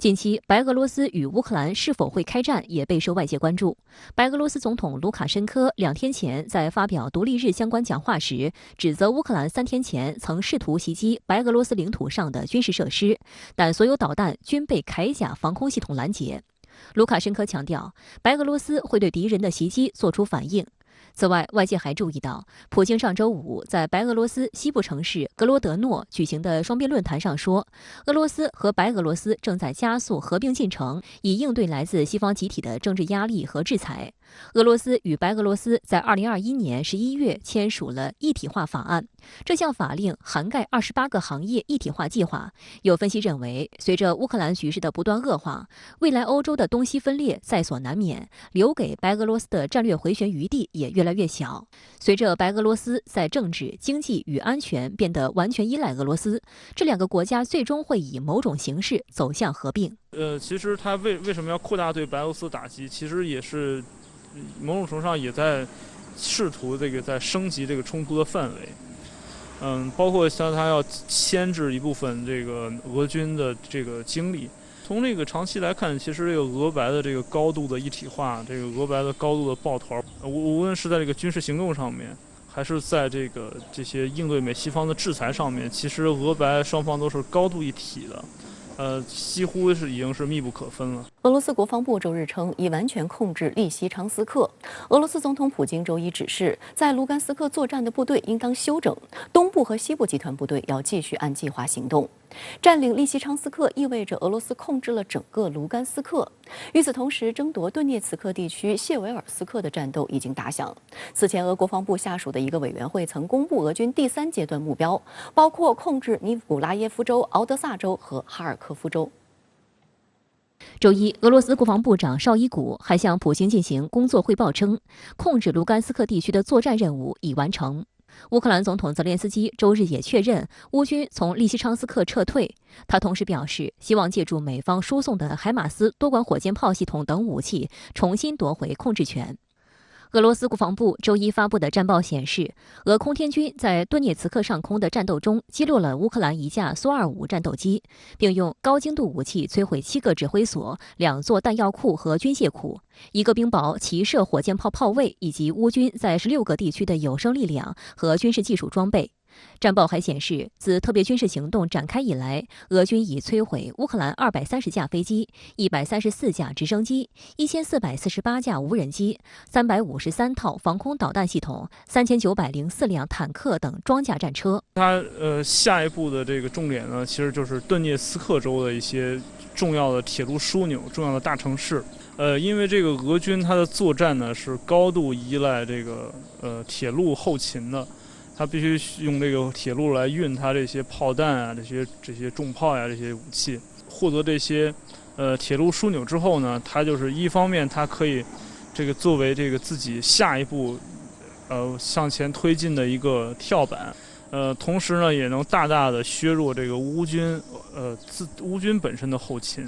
近期，白俄罗斯与乌克兰是否会开战也备受外界关注。白俄罗斯总统卢卡申科2天前在发表独立日相关讲话时，指责乌克兰3天前曾试图袭击白俄罗斯领土上的军事设施，但所有导弹均被铠甲防空系统拦截。卢卡申科强调，白俄罗斯会对敌人的袭击做出反应。此外，外界还注意到，普京上周五在白俄罗斯西部城市格罗德诺举行的双边论坛上说，俄罗斯和白俄罗斯正在加速合并进程，以应对来自西方集体的政治压力和制裁。俄罗斯与白俄罗斯在2021年11月签署了一体化法案，这项法令涵盖28个行业一体化计划。有分析认为，随着乌克兰局势的不断恶化，未来欧洲的东西分裂在所难免，留给白俄罗斯的战略回旋余地也越来越小。随着白俄罗斯在政治、经济与安全变得完全依赖俄罗斯，这2个国家最终会以某种形式走向合并。其实他为什么要扩大对白俄罗斯打击？其实也是某种程度上也在试图在升级这个冲突的范围。包括像他要牵制一部分这个俄军的这个精力。从这个长期来看，其实这个俄白的这个高度的一体化，这个俄白的高度的抱团，无论是在这个军事行动上面，还是在这些应对美西方的制裁上面，其实俄白双方都是高度一体的。几乎已经是密不可分了。俄罗斯国防部周日称，已完全控制利西昌斯克。俄罗斯总统普京周一指示，在卢甘斯克作战的部队应当休整，东部和西部集团部队要继续按计划行动。占领利西昌斯克意味着俄罗斯控制了整个卢甘斯克。与此同时，争夺顿涅茨克地区谢维尔斯克的战斗已经打响。此前，俄国防部下属的一个委员会曾公布俄军第3阶段目标，包括控制尼古拉耶夫州、敖德萨州和哈尔科夫州。周一，俄罗斯国防部长绍伊古还向普京进行工作汇报称，控制卢甘斯克地区的作战任务已完成。乌克兰总统泽连斯基周日也确认乌军从利西昌斯克撤退。他同时表示，希望借助美方输送的海马斯多管火箭炮系统等武器，重新夺回控制权。俄罗斯国防部周一发布的战报显示，俄空天军在顿涅茨克上空的战斗中击落了乌克兰1架苏25战斗机，并用高精度武器摧毁7个指挥所、2座弹药库和军械库、1个冰雹骑射火箭炮炮位，以及乌军在16个地区的有生力量和军事技术装备。战报还显示，自特别军事行动展开以来，俄军已摧毁乌克兰230架飞机、134架直升机、1448架无人机、353套防空导弹系统、3904辆坦克等装甲战车。它下一步的这个重点呢，其实就是顿涅茨克州的一些重要的铁路枢纽、重要的大城市。因为这个俄军它的作战呢是高度依赖这个铁路后勤的。他必须用这个铁路来运他这些炮弹啊，这些重炮呀，这些武器。获得这些铁路枢纽之后呢，他就是一方面他可以作为自己下一步向前推进的一个跳板。同时呢，也能大大的削弱这个乌军本身的后勤。